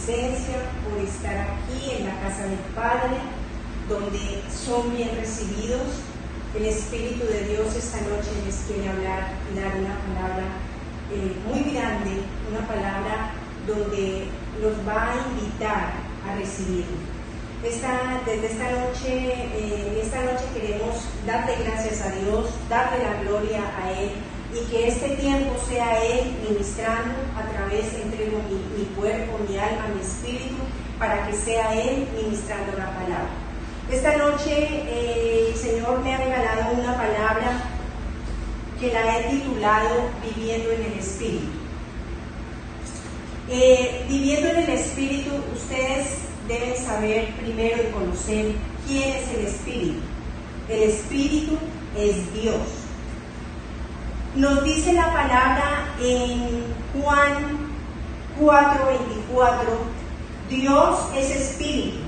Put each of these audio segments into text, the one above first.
presencia, por estar aquí en la casa del Padre, donde son bien recibidos. El Espíritu de Dios esta noche les quiere hablar y dar una palabra muy grande, una palabra donde los va a invitar a recibirlo. Desde esta noche queremos darle gracias a Dios, darle la gloria a Él, y que este tiempo sea Él ministrando a través, entrego mi cuerpo, mi alma, mi espíritu, para que sea Él ministrando la palabra. Esta noche el Señor me ha regalado una palabra que la he titulado Viviendo en el Espíritu. Viviendo en el Espíritu, ustedes deben saber primero y conocer quién es el Espíritu. El Espíritu es Dios. Nos dice la palabra en Juan 4:24, Dios es Espíritu,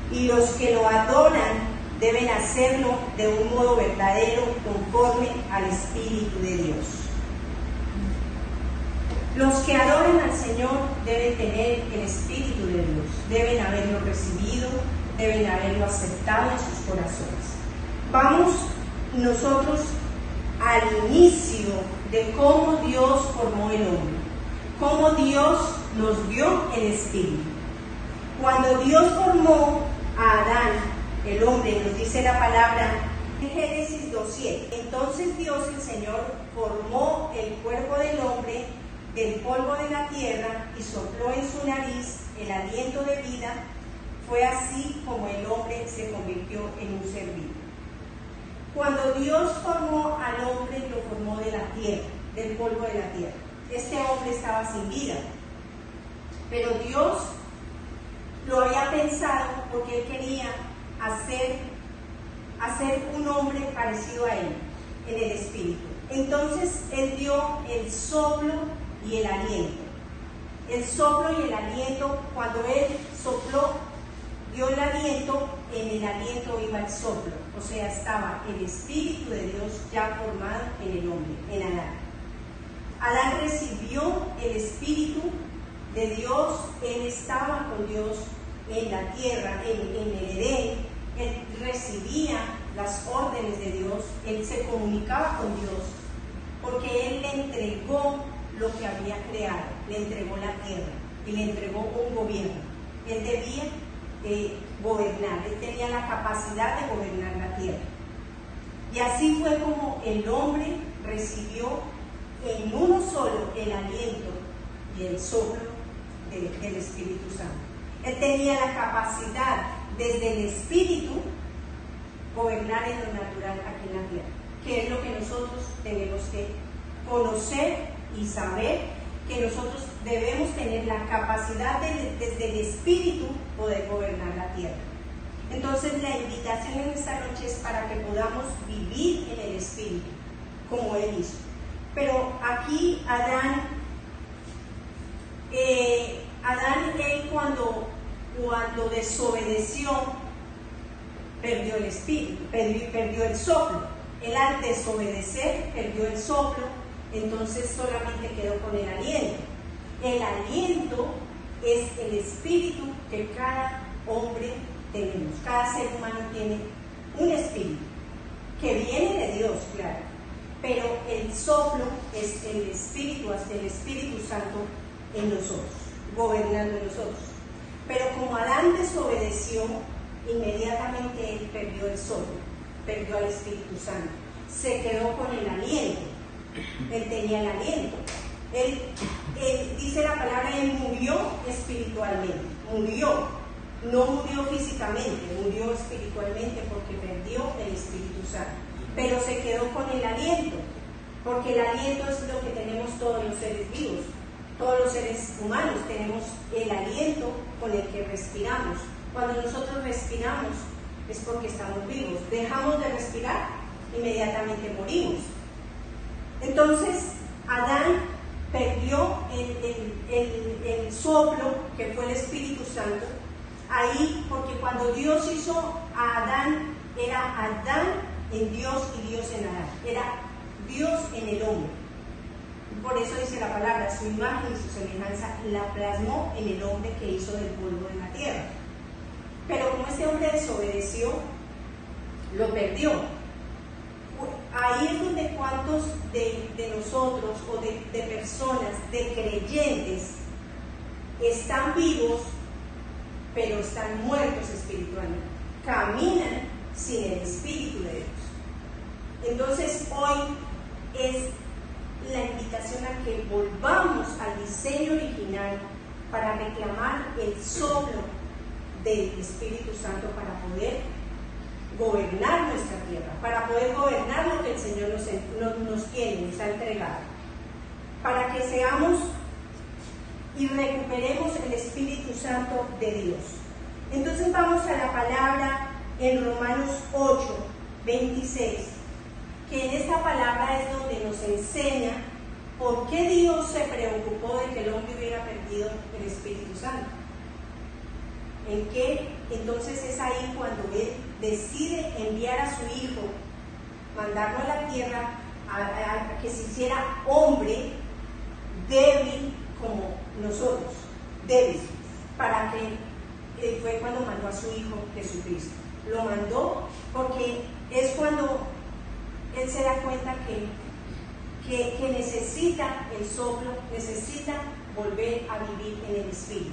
y los que lo adoran deben hacerlo de un modo verdadero, conforme al Espíritu de Dios. Los que adoran al Señor deben tener el Espíritu de Dios, deben haberlo recibido, deben haberlo aceptado en sus corazones. Vamos nosotros al inicio de cómo Dios formó el hombre, cómo Dios nos dio el Espíritu. Cuando Dios formó a Adán, el hombre, nos dice la palabra en Génesis 2:7, entonces Dios el Señor formó el cuerpo del hombre del polvo de la tierra y sopló en su nariz el aliento de vida. Fue así como el hombre se convirtió en un ser vivo. Cuando Dios formó al hombre, lo formó de la tierra, del polvo de la tierra. Este hombre estaba sin vida, pero Dios lo había pensado porque Él quería hacer un hombre parecido a Él, en el espíritu. Entonces Él dio el soplo y el aliento. El soplo y el aliento, cuando Él sopló, dio el aliento, en el aliento iba el soplo, o sea, estaba el Espíritu de Dios ya formado en el hombre, en Adán. Adán recibió el Espíritu de Dios, él estaba con Dios en la tierra, en el Edén, él recibía las órdenes de Dios, él se comunicaba con Dios, porque él le entregó lo que había creado, le entregó la tierra y le entregó un gobierno. Él debía gobernar, él tenía la capacidad de gobernar la tierra. Y así fue como el hombre recibió en uno solo el aliento y el soplo del Espíritu Santo. Él tenía la capacidad desde el Espíritu gobernar en lo natural aquí en la tierra, que es lo que nosotros tenemos que conocer y saber, que nosotros debemos tener la capacidad desde el Espíritu poder gobernar la tierra. Entonces la invitación en esta noche es para que podamos vivir en el Espíritu, como Él hizo. Pero aquí Adán, él cuando desobedeció, perdió el Espíritu, perdió el soplo. Él al desobedecer perdió el soplo, entonces solamente quedó con el aliento. El aliento es el espíritu que cada hombre tenemos. Cada ser humano tiene un espíritu que viene de Dios, claro, pero el soplo es el espíritu, hasta el Espíritu Santo en nosotros, gobernando en nosotros. Pero como Adán desobedeció, inmediatamente él perdió el soplo, perdió al Espíritu Santo, se quedó con el aliento. Él tenía el aliento. Él dice la palabra, él murió espiritualmente. Murió, no murió físicamente, murió espiritualmente porque perdió el Espíritu Santo. Pero se quedó con el aliento, porque el aliento es lo que tenemos todos los seres vivos. Todos los seres humanos tenemos el aliento con el que respiramos. Cuando nosotros respiramos es porque estamos vivos. Dejamos de respirar, inmediatamente morimos. Entonces, Adán perdió el soplo, que fue el Espíritu Santo, ahí, porque cuando Dios hizo a Adán, era Adán en Dios y Dios en Adán. Era Dios en el hombre. por eso dice la palabra, su imagen y su semejanza la plasmó en el hombre que hizo del polvo de la tierra. Pero como este hombre desobedeció, lo perdió. Ahí es donde cuantos de nosotros o de personas, de creyentes, están vivos, pero están muertos espiritualmente. Caminan sin el Espíritu de Dios. Entonces hoy es la invitación a que volvamos al diseño original para reclamar el soplo del Espíritu Santo para poder gobernar nuestra tierra, para poder gobernar lo que el Señor nos tiene, nos ha entregado, para que seamos y recuperemos el Espíritu Santo de Dios. Entonces vamos a la palabra en Romanos 8, 26, que en esta palabra es donde nos enseña por qué Dios se preocupó de que el hombre hubiera perdido el Espíritu Santo. En que entonces es ahí cuando Él decide enviar a su Hijo, mandarlo a la tierra, a que se hiciera hombre débil como nosotros, débil, para que fue cuando mandó a su Hijo Jesucristo. Lo mandó porque es cuando Él se da cuenta que necesita el soplo, necesita volver a vivir en el Espíritu.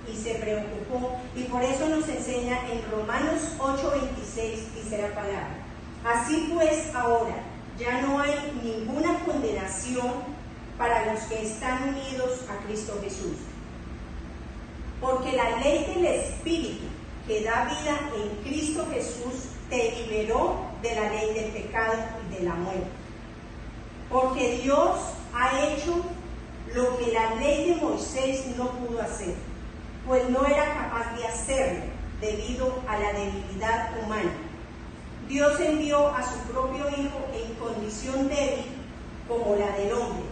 Y se preocupó, y por eso nos enseña en Romanos 8:26, dice la palabra: así pues ahora ya no hay ninguna condenación para los que están unidos a Cristo Jesús, porque la ley del Espíritu que da vida en Cristo Jesús te liberó de la ley del pecado y de la muerte, porque Dios ha hecho lo que la ley de Moisés no pudo hacer, pues no era capaz de hacerlo debido a la debilidad humana. Dios envió a su propio Hijo en condición débil como la del hombre,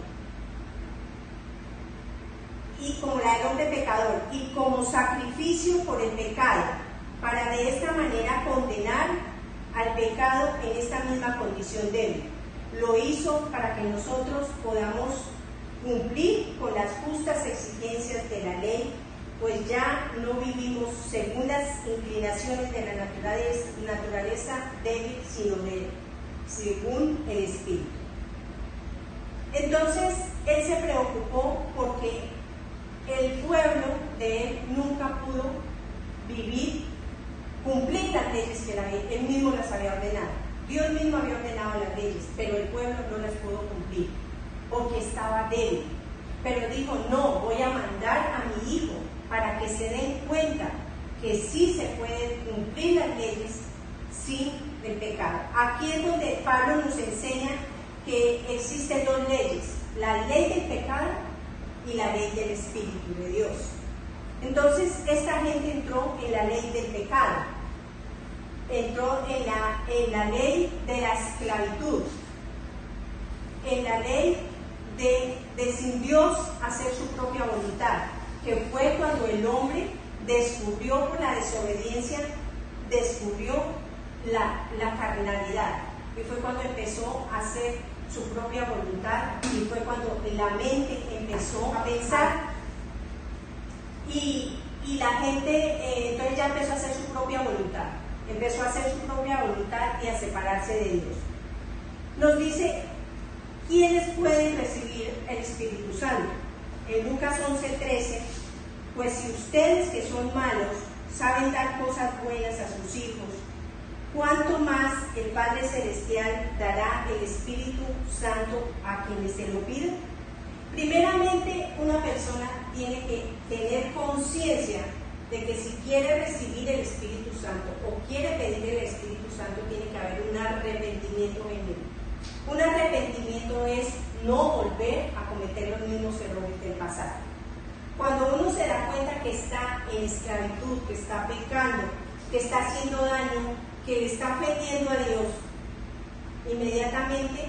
y como la del hombre pecador, y como sacrificio por el pecado, para de esta manera condenar al pecado en esta misma condición débil. Lo hizo para que nosotros podamos cumplir con las justas exigencias de la ley, pues ya no vivimos según las inclinaciones de la naturaleza débil, sino según el Espíritu. Entonces, Él se preocupó porque el pueblo de Él nunca pudo cumplir las leyes que Él mismo las había ordenado. Dios mismo había ordenado las leyes, pero el pueblo no las pudo cumplir porque estaba débil. Pero dijo: no, voy a mandar a mi Hijo para que se den cuenta que sí se pueden cumplir las leyes sin el pecado. Aquí es donde Pablo nos enseña que existen dos leyes: la ley del pecado y la ley del Espíritu de Dios. Entonces esta gente entró en la ley del pecado, entró en la ley de la esclavitud, en la ley de sin Dios hacer su propia voluntad, que fue cuando el hombre descubrió por la desobediencia, descubrió la carnalidad, y fue cuando empezó a hacer su propia voluntad, y fue cuando la mente empezó a pensar, y la gente entonces ya empezó a hacer su propia voluntad, y a separarse de Dios. Nos dice: ¿quiénes pueden recibir el Espíritu Santo? En Lucas 11:13, pues si ustedes que son malos saben dar cosas buenas a sus hijos, ¿cuánto más el Padre Celestial dará el Espíritu Santo a quienes se lo piden? Primeramente, una persona tiene que tener conciencia de que si quiere recibir el Espíritu Santo o quiere pedir el Espíritu Santo, tiene que haber un arrepentimiento en él. Un arrepentimiento es no volver a cometer los mismos errores del pasado. Cuando uno se da cuenta que está en esclavitud, que está pecando, que está haciendo daño, que le está ofendiendo a Dios, inmediatamente,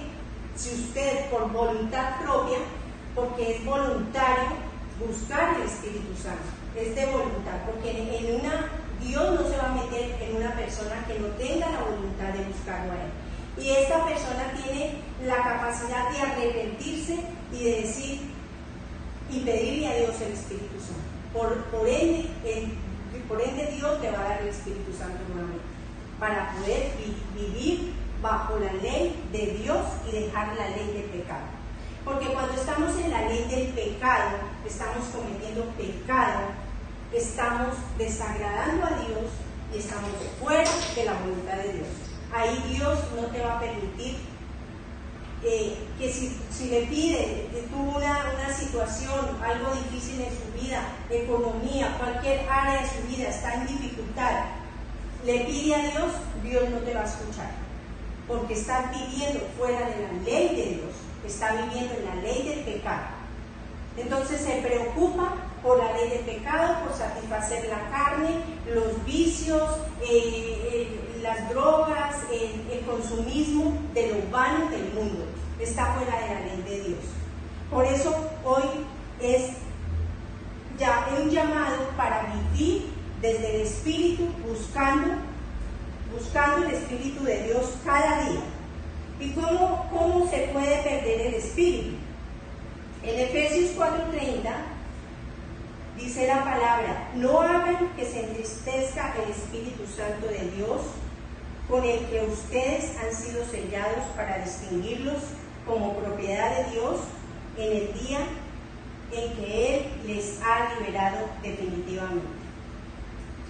si usted por voluntad propia, porque es voluntario buscar el Espíritu Santo, es de voluntad, porque Dios no se va a meter en una persona que no tenga la voluntad de buscarlo a Él. Y esta persona tiene la capacidad de arrepentirse y de decir y pedirle a Dios el Espíritu Santo. Por ende Dios le va a dar el Espíritu Santo nuevamente para poder vivir bajo la ley de Dios y dejar la ley del pecado. Porque cuando estamos en la ley del pecado, estamos cometiendo pecado, estamos desagradando a Dios y estamos fuera de la voluntad de Dios. Ahí Dios no te va a permitir que si le pide que tuvo una situación, algo difícil en su vida, economía, cualquier área de su vida está en dificultad, le pide a Dios, Dios no te va a escuchar, porque está viviendo fuera de la ley de Dios, está viviendo en la ley del pecado. Entonces se preocupa por la ley del pecado, por satisfacer la carne, los vicios, las drogas, el consumismo de lo vano del mundo. Está fuera de la ley de Dios. Por eso hoy es ya un llamado para vivir desde el Espíritu, buscando el Espíritu de Dios cada día. ¿Y cómo se puede perder el Espíritu? En Efesios 4:30 dice la palabra: no hagan que se entristezca el Espíritu Santo de Dios, con el que ustedes han sido sellados para distinguirlos como propiedad de Dios en el día en que Él les ha liberado definitivamente.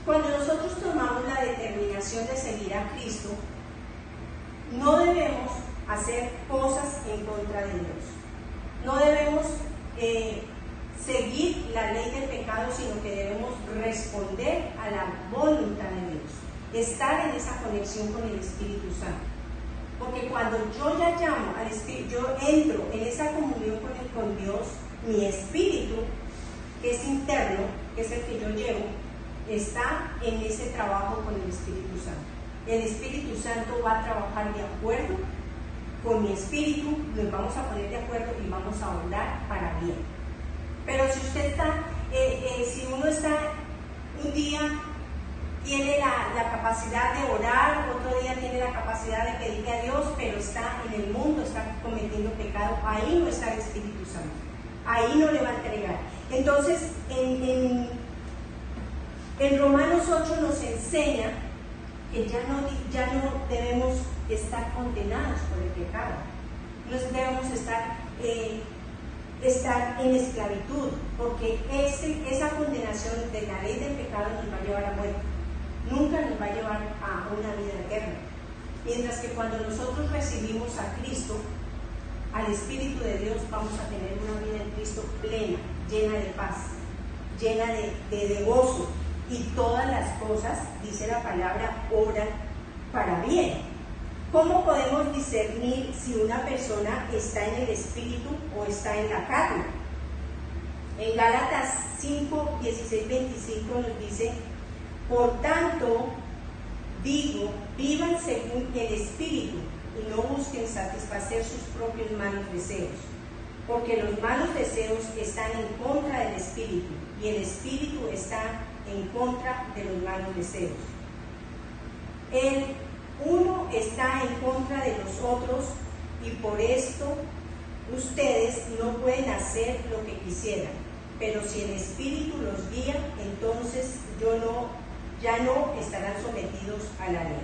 Cuando nosotros tomamos la determinación de seguir a Cristo, no debemos hacer cosas en contra de Dios. No debemos seguir la ley del pecado, sino que debemos responder a la voluntad de Dios. Estar en esa conexión con el Espíritu Santo. Porque cuando yo ya llamo al Espíritu, yo entro en esa comunión con Dios, mi espíritu, que es interno, que es el que yo llevo, está en ese trabajo con el Espíritu Santo. El Espíritu Santo va a trabajar de acuerdo con mi espíritu, nos vamos a poner de acuerdo y vamos a orar para bien. Pero si usted está, si uno está un día, tiene la capacidad de orar, otro día tiene la capacidad de pedirle a Dios, pero está en el mundo, está cometiendo pecado, ahí no está el Espíritu Santo, ahí no le va a entregar. Entonces, en Romanos 8 nos enseña que ya no debemos estar condenados por el pecado, no debemos estar en esclavitud, porque esa condenación de la ley del pecado nos va a llevar a muerte, nunca nos va a llevar a una vida eterna. Mientras que cuando nosotros recibimos a Cristo, al Espíritu de Dios, vamos a tener una vida en Cristo plena, llena de paz, llena de gozo, y todas las cosas, dice la palabra, obran para bien. ¿Cómo podemos discernir si una persona está en el Espíritu o está en la carne? En Gálatas 5, 16, 25 nos dice: por tanto, digo, vivan según el Espíritu y no busquen satisfacer sus propios malos deseos, porque los malos deseos están en contra del Espíritu y el Espíritu está en contra de los malos deseos. El uno está en contra de los otros y por esto ustedes no pueden hacer lo que quisieran, pero si el Espíritu los guía, entonces ya no estarán sometidos a la ley.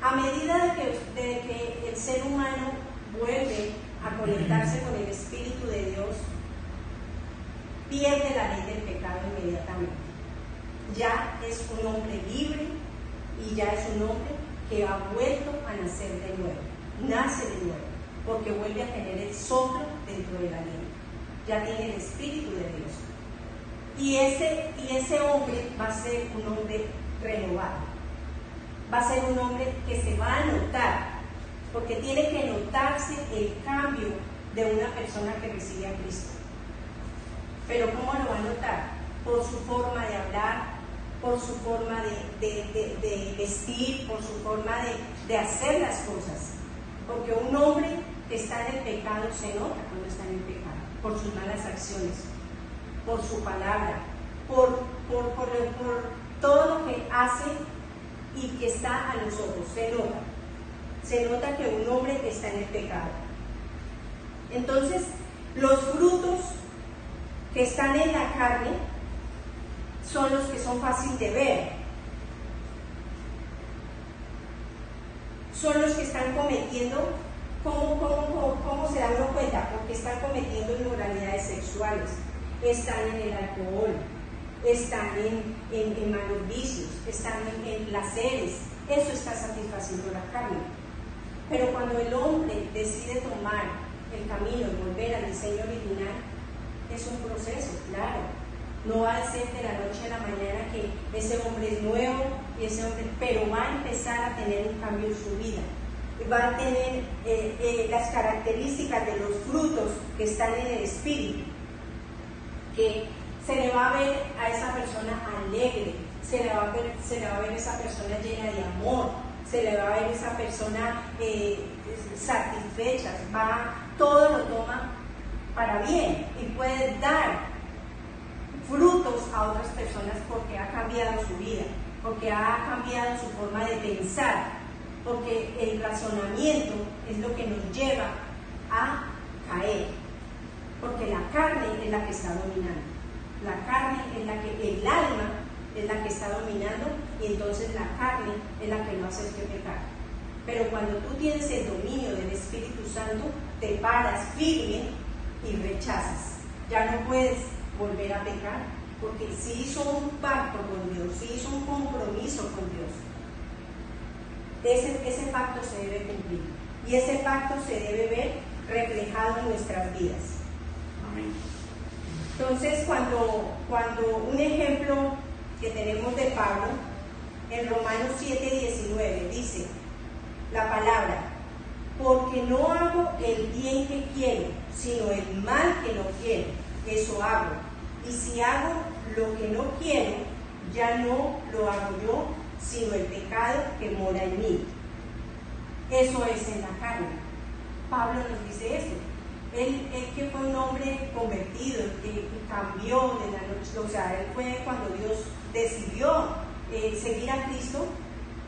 A medida de que el ser humano vuelve a conectarse con el Espíritu de Dios, pierde la ley del pecado inmediatamente. Ya es un hombre libre y ya es un hombre que ha vuelto a nacer de nuevo, nace de nuevo, porque vuelve a tener el soplo dentro de la ley, ya tiene el Espíritu de Dios. Y ese hombre va a ser un hombre renovado, va a ser un hombre que se va a notar, porque tiene que notarse el cambio de una persona que recibe a Cristo. Pero ¿cómo lo va a notar? Por su forma de hablar, por su forma de vestir, por su forma de hacer las cosas. Porque un hombre que está en el pecado se nota cuando está en el pecado, por sus malas acciones, por su palabra, por todo lo que hace y que está a los ojos, se nota. se nota que un hombre está en el pecado. Entonces, los frutos que están en la carne son los que son fáciles de ver. Son los que están cometiendo, ¿cómo se dan cuenta? Porque están cometiendo inmoralidades sexuales, están en el alcohol, están en malos vicios, están en placeres. Eso está satisfaciendo la carne. Pero cuando el hombre decide tomar el camino y volver al diseño original, es un proceso, claro. No va a ser de la noche a la mañana que ese hombre es nuevo, y ese hombre, pero va a empezar a tener un cambio en su vida. Va a tener las características de los frutos que están en el espíritu, que se le va a ver a esa persona alegre, se le va a ver esa persona llena de amor, se le va a ver esa persona satisfecha, todo lo toma para bien y puede dar frutos a otras personas porque ha cambiado su vida, porque ha cambiado su forma de pensar, porque el razonamiento es lo que nos lleva a caer, porque la carne es la que está dominando, la carne es la que, el alma es la que está dominando, y entonces la carne es la que no hace que pecar. Pero cuando tú tienes el dominio del Espíritu Santo, te paras firme y rechazas, ya no puedes volver a pecar, porque si hizo un pacto con Dios, si hizo un compromiso con Dios, ese pacto se debe cumplir, y ese pacto se debe ver reflejado en nuestras vidas. Amén. Entonces, cuando un ejemplo que tenemos de Pablo, en Romanos 7:19, dice la palabra: porque no hago el bien que quiero, sino el mal que no quiero, eso hago. Y si hago lo que no quiero, ya no lo hago yo, sino el pecado que mora en mí. Eso es en la carne. Pablo nos dice eso. Él que fue un hombre convertido, que cambió de la noche, o sea, él fue cuando Dios decidió seguir a Cristo,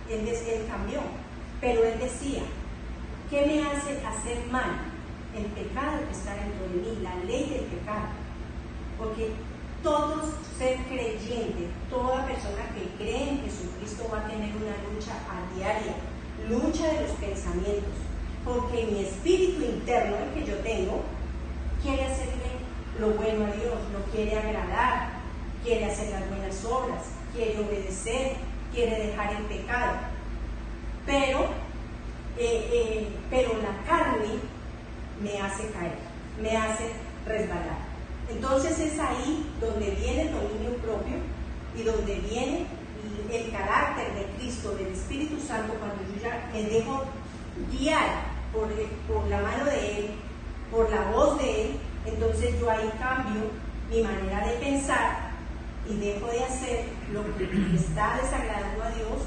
él cambió. Pero él decía: ¿qué me hace hacer mal? El pecado que está dentro de mí, la ley del pecado. Porque todo ser creyente, toda persona que cree en Jesucristo va a tener una lucha a diaria, lucha de los pensamientos, porque mi espíritu interno, el que yo tengo, quiere hacerle lo bueno a Dios, lo quiere agradar, quiere hacer las buenas obras, quiere obedecer, quiere dejar el pecado, pero la carne me hace caer, me hace resbalar. Entonces es ahí donde viene el dominio propio y donde viene el carácter de Cristo, del Espíritu Santo, cuando yo ya me dejo guiar por la mano de Él, por la voz de Él. Entonces yo ahí cambio mi manera de pensar y dejo de hacer lo que está desagradando a Dios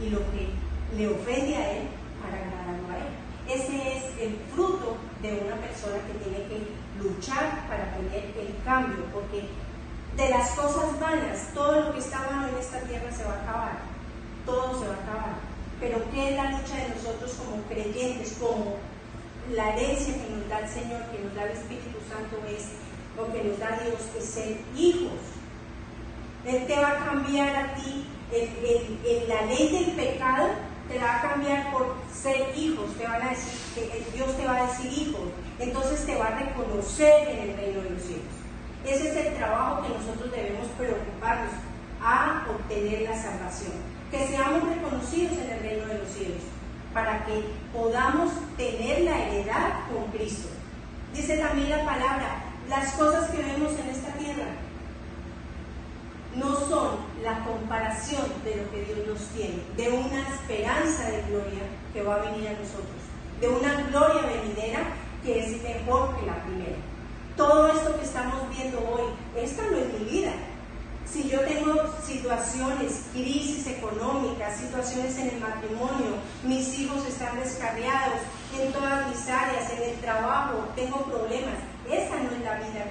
y lo que le ofende a Él para agradarlo a Él. Ese es el fruto de una persona que tiene que luchar para tener el cambio, porque de las cosas vanas, todo lo que está vano en esta tierra se va a acabar, todo se va a acabar. Pero ¿qué es la lucha de nosotros como creyentes, como la herencia que nos da el Señor, que nos da el Espíritu Santo, es lo que nos da Dios, es ser hijos? Él te va a cambiar a ti, la ley del pecado te la va a cambiar por ser hijos. Te van a decir, Dios te va a decir hijos, entonces te va a reconocer en el reino de los cielos. Ese es el trabajo que nosotros debemos preocuparnos a obtener la salvación, que seamos reconocidos en el reino de los cielos, para que podamos tener la heredad con Cristo. Dice también la palabra: las cosas que vemos en esta tierra no son la comparación de lo que Dios nos tiene, de una esperanza de gloria que va a venir a nosotros, de una gloria venidera que es mejor que la primera. Todo esto que estamos viendo hoy, esta no es mi vida. Si yo tengo situaciones, crisis económicas, situaciones en el matrimonio, mis hijos están descarriados en todas mis áreas, en el trabajo, tengo problemas, esa no es la vida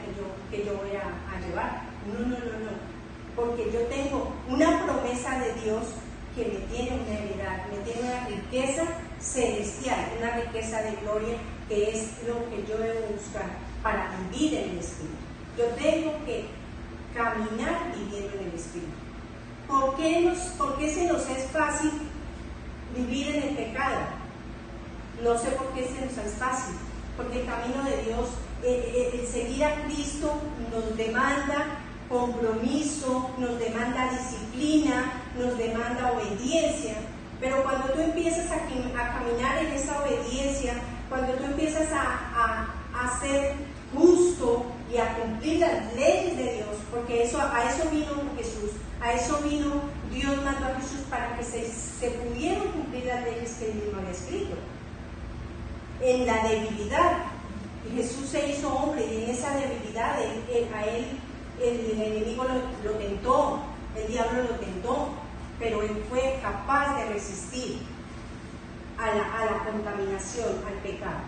que yo voy a llevar. No. Porque yo tengo una promesa de Dios que me tiene una heredad, me tiene una riqueza celestial, una riqueza de gloria que es lo que yo debo buscar para vivir en el Espíritu. Yo tengo que caminar viviendo en el Espíritu. ¿Por qué se nos es fácil vivir en el pecado? No sé por qué se nos es fácil, porque el camino de Dios, el seguir a Cristo nos demanda compromiso, nos demanda disciplina, nos demanda obediencia. Pero cuando tú empiezas a caminar en esa obediencia, cuando tú empiezas a ser justo y a cumplir las leyes de Dios, porque a eso vino Jesús, a eso vino Dios, mandó a Jesús para que se pudieran cumplir las leyes que Él mismo había escrito. En la debilidad, Jesús se hizo hombre, y en esa debilidad a él el enemigo lo tentó, el diablo lo tentó, pero Él fue capaz de resistir a la contaminación, al pecado.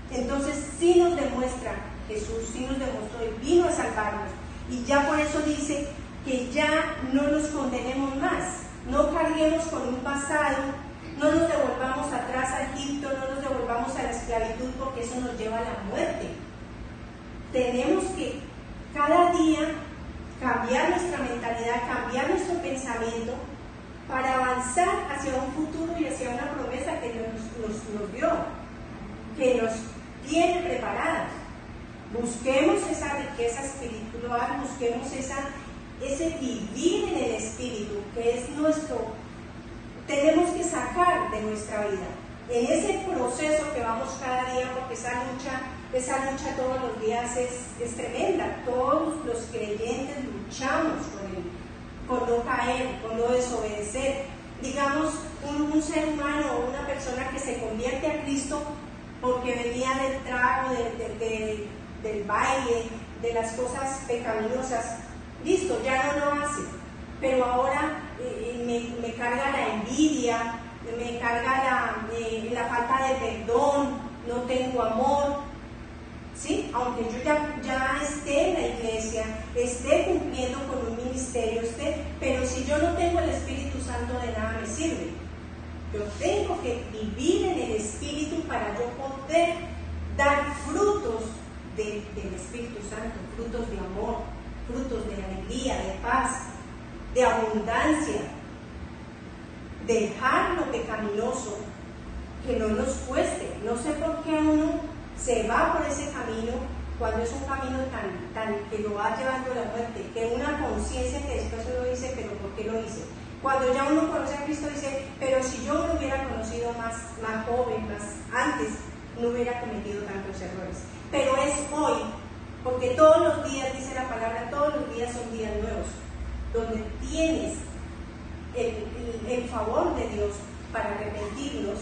Entonces sí nos demuestra Jesús, sí nos demostró, Él vino a salvarnos, y ya por eso dice que ya no nos condenemos más, no carguemos con un pasado, no nos devolvamos atrás a Egipto, no nos devolvamos a la esclavitud, porque eso nos lleva a la muerte. Tenemos que cada día cambiar nuestra mentalidad, cambiar nuestro pensamiento para avanzar hacia un futuro y hacia una promesa que nos dio, que nos tiene preparadas. Busquemos esa riqueza espiritual, busquemos ese vivir en el Espíritu, que es tenemos que sacar de nuestra vida. En ese proceso que vamos cada día, porque esa lucha todos los días es tremenda. Todos los creyentes luchamos con no caer, con no desobedecer. Digamos, un ser humano o una persona que se convierte a Cristo porque venía del trago, del baile, de las cosas pecaminosas, listo, ya no lo hace. Pero ahora me carga la envidia, me carga la falta de perdón, no tengo amor, ¿sí? Aunque yo ya esté en la iglesia, esté cumpliendo con un ministerio, pero si yo no tengo el Espíritu Santo, de nada me sirve. Yo tengo que vivir en el Espíritu para yo poder dar frutos del Espíritu Santo, frutos de amor, frutos de alegría, de paz, de abundancia. Dejar lo pecaminoso, que no nos cueste. No sé por qué uno se va por ese camino cuando es un camino tan que lo va llevando a la muerte, que una conciencia que después uno dice, pero ¿por qué lo hice? Cuando ya uno conoce a Cristo dice, pero si yo me hubiera conocido más joven, más antes, no hubiera cometido tantos errores. Pero es hoy, porque todos los días, dice la palabra, todos los días son días nuevos, donde tienes el favor de Dios para arrepentirnos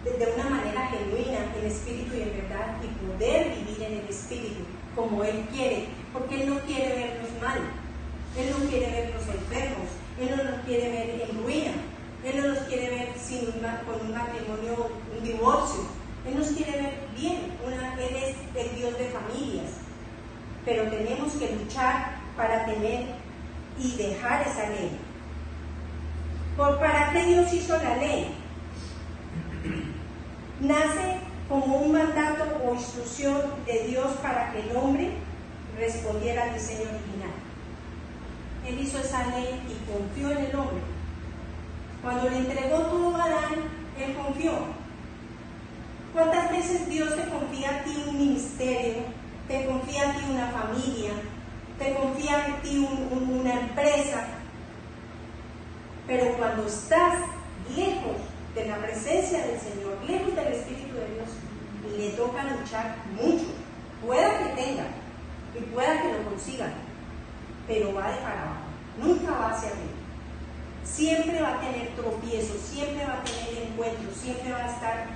de una manera genuina, en espíritu y en verdad, y poder vivir en el Espíritu como Él quiere, porque Él no quiere vernos mal, Él no quiere vernos enfermos, Él no nos quiere ver en ruina, Él no nos quiere ver con un matrimonio, un divorcio, Él nos quiere ver bien. Él es el Dios de familias, pero tenemos que luchar para tener y dejar esa ley. ¿Para qué Dios hizo la ley? Nace como un mandato o instrucción de Dios para que el hombre respondiera al diseño original. Él hizo esa ley y confió en el hombre. Cuando le entregó todo a Adán, Él confió. ¿Cuántas veces Dios te confía a ti un ministerio, te confía a ti una familia, te confía a ti una empresa? Pero cuando estás lejos de la presencia del Señor, lejos del Espíritu de Dios, le toca luchar mucho. Pueda que tenga y pueda que lo consiga, pero va de para abajo, nunca va hacia arriba. Siempre va a tener tropiezos, siempre va a tener encuentros, siempre va a estar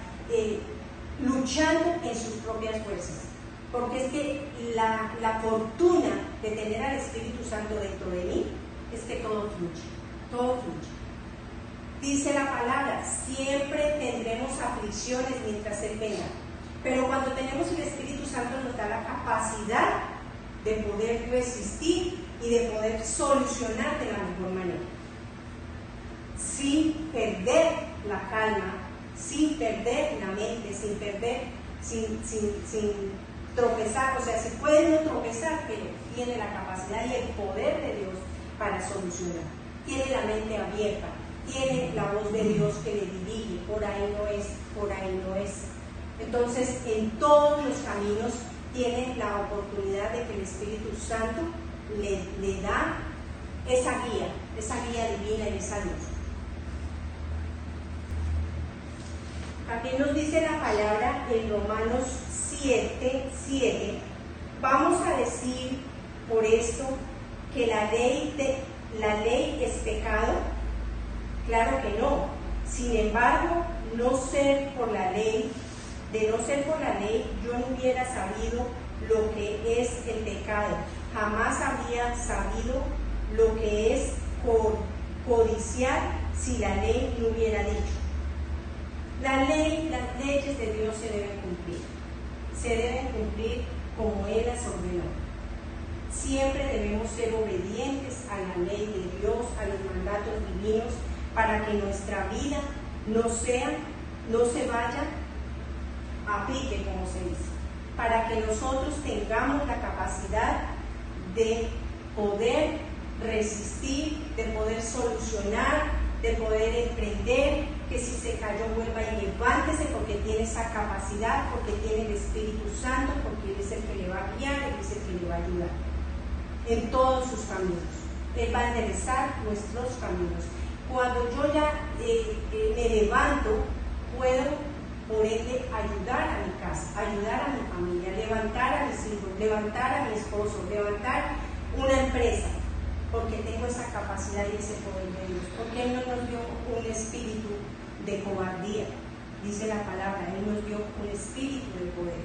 luchando en sus propias fuerzas. Porque es que la fortuna de tener al Espíritu Santo dentro de mí es que todo fluye, todo fluye. Dice la palabra, siempre tendremos aflicciones mientras Él venga. Pero cuando tenemos el Espíritu Santo nos da la capacidad de poder resistir y de poder solucionar de la mejor manera. Sin perder la calma, sin perder la mente, sin tropezar. O sea, se puede no tropezar, pero tiene la capacidad y el poder de Dios para solucionar. Tiene la mente abierta, tiene la voz de Dios que le dirige, por ahí no es, por ahí no es. Entonces, en todos los caminos tiene la oportunidad de que el Espíritu Santo le da esa guía divina y esa luz. Aquí nos dice la palabra en Romanos 7:7. Vamos a decir por esto que la ley es pecado. Claro que no. Sin embargo, de no ser por la ley, yo no hubiera sabido lo que es el pecado. Jamás habría sabido lo que es codiciar si la ley no hubiera dicho. Las leyes de Dios se deben cumplir como Él las ordenó. Siempre debemos ser obedientes a la ley de Dios, a los mandatos divinos, para que nuestra vida no se vaya a pique, como se dice, para que nosotros tengamos la capacidad de poder resistir, de poder solucionar, de poder emprender, que si se cayó vuelva y levántese, porque tiene esa capacidad, porque tiene el Espíritu Santo, porque Él es el que le va a guiar, Él es el que le va a ayudar en todos sus caminos. Él va a enderezar nuestros caminos. Cuando yo ya me levanto, puedo por ende ayudar a mi casa, ayudar a mi familia, levantar a mis hijos, levantar a mi esposo, levantar una empresa, porque tengo esa capacidad y ese poder de Dios. Porque Él no nos dio un espíritu de cobardía, dice la palabra, Él nos dio un espíritu de poder,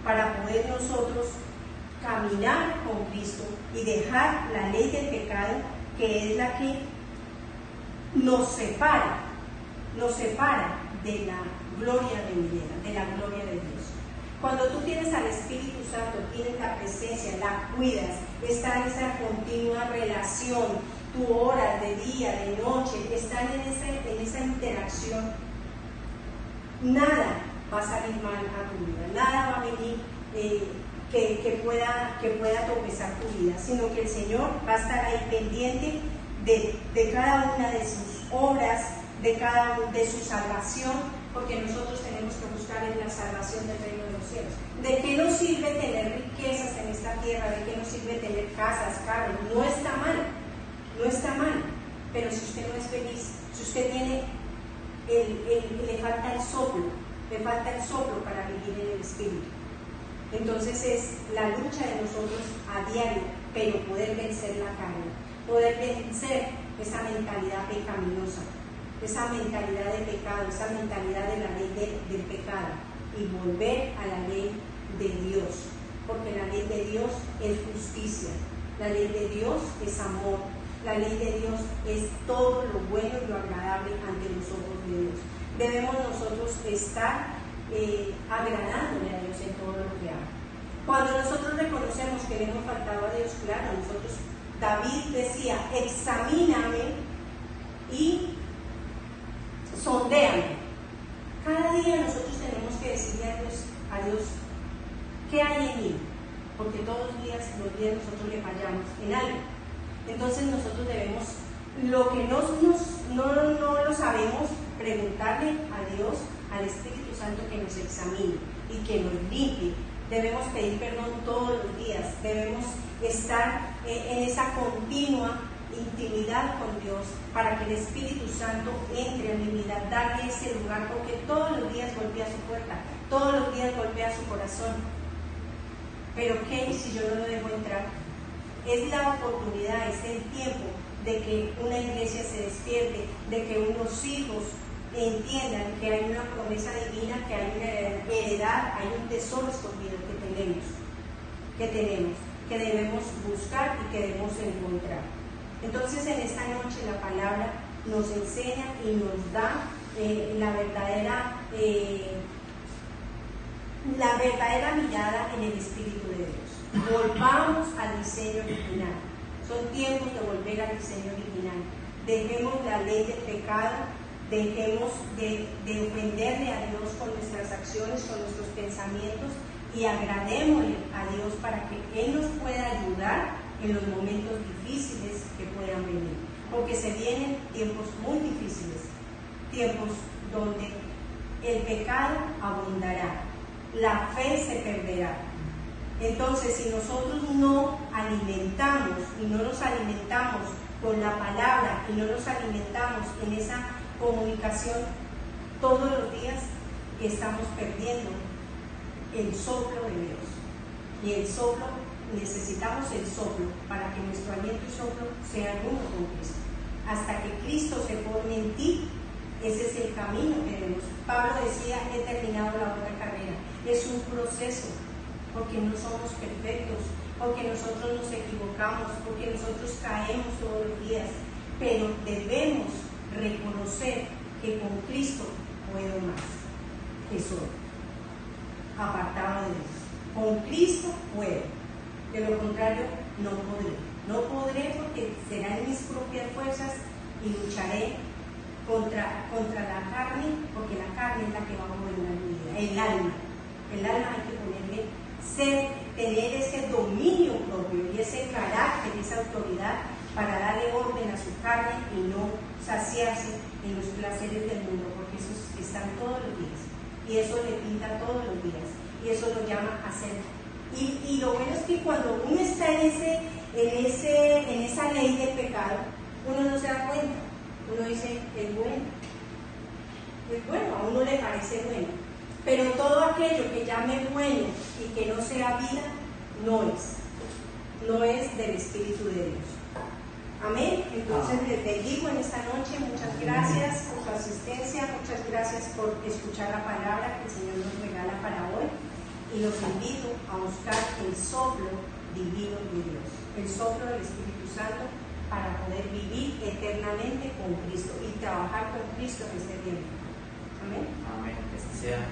para poder nosotros caminar con Cristo y dejar la ley del pecado, que es la que nos separa de la gloria venidera, de la gloria de Dios. Cuando tú tienes al Espíritu Santo, tienes la presencia, la cuidas, está en esa continua relación, tu hora de día, de noche, están en esa interacción, nada va a salir mal a tu vida, nada va a venir que pueda tropezar tu vida, sino que el Señor va a estar ahí pendiente de cada una de sus obras, de su salvación, porque nosotros tenemos que buscar en la salvación del reino de los cielos. ¿De qué nos sirve tener riquezas en esta tierra? ¿De qué nos sirve tener casas, carros? No está mal, pero si usted no es feliz, si usted tiene, le falta el soplo para vivir en el Espíritu. Entonces es la lucha de nosotros a diario, pero poder vencer la carne, poder vencer esa mentalidad pecaminosa, esa mentalidad de pecado, esa mentalidad de la ley del pecado, y volver a la ley de Dios, porque la ley de Dios es justicia, la ley de Dios es amor, la ley de Dios es todo lo bueno y lo agradable ante los ojos de Dios. Debemos nosotros estar agradándole a Dios en todo lo que haga. Cuando nosotros reconocemos que le hemos faltado a Dios, claro, David decía, examíname y sondéame. Cada día nosotros tenemos que decirle a Dios qué hay en mí, porque todos los días nosotros le fallamos en algo. Entonces nosotros debemos, lo que no lo sabemos, preguntarle a Dios, al Espíritu Santo, que nos examine y que nos limpie. Debemos pedir perdón todos los días, debemos estar en esa continua intimidad con Dios, para que el Espíritu Santo entre en mi vida, darle ese lugar, porque todos los días golpea su puerta, todos los días golpea su corazón. Pero ¿qué si yo no lo dejo entrar? Es la oportunidad, es el tiempo de que una iglesia se despierte, de que unos hijos entiendan que hay una promesa divina, que hay una heredad, hay un tesoro escondido que tenemos, que debemos buscar y que debemos encontrar. Entonces, en esta noche la palabra nos enseña y nos da la verdadera mirada en el Espíritu de Dios. Volvamos al diseño original. Son tiempos de volver al diseño original. Dejemos la ley del pecado, dejemos de ofenderle a Dios con nuestras acciones, con nuestros pensamientos, y agradémosle a Dios para que Él nos pueda ayudar en los momentos difíciles que puedan venir, porque se vienen tiempos muy difíciles, tiempos donde el pecado abundará, la fe se perderá. Entonces, si nosotros no alimentamos y no nos alimentamos con la palabra y no nos alimentamos en esa comunicación todos los días, estamos perdiendo el soplo de Dios. Y el soplo, necesitamos el soplo para que nuestro aliento y soplo sean uno con Cristo. Hasta que Cristo se forme en ti, ese es el camino que debemos. Pablo decía, he terminado la buena carrera. Es un proceso, porque no somos perfectos, porque nosotros nos equivocamos, porque nosotros caemos todos los días, pero debemos reconocer que con Cristo puedo más que soy, apartado de Dios. Con Cristo puedo, de lo contrario no podré. No podré porque será en mis propias fuerzas y lucharé contra la carne, porque la carne es la que va a gobernar mi vida. El alma hay que ponerle, tener ese dominio propio y ese carácter, esa autoridad para darle orden a su carne y no saciarse en los placeres del mundo, porque esos están todos los días y eso le pinta todos los días y eso lo llama a ser. Y lo bueno es que cuando uno está en esa ley del pecado, uno no se da cuenta. Uno dice, es bueno, a uno le parece bueno, pero todo aquello que llame bueno y que no sea vida, no es del Espíritu de Dios. Amén. Entonces les bendigo en esta noche. Muchas gracias por su asistencia, muchas gracias por escuchar la palabra que el Señor nos regala para hoy, y los invito a buscar el soplo divino de Dios, el soplo del Espíritu Santo, para poder vivir eternamente con Cristo y trabajar con Cristo en este tiempo. Amén. Amén. Que así sea.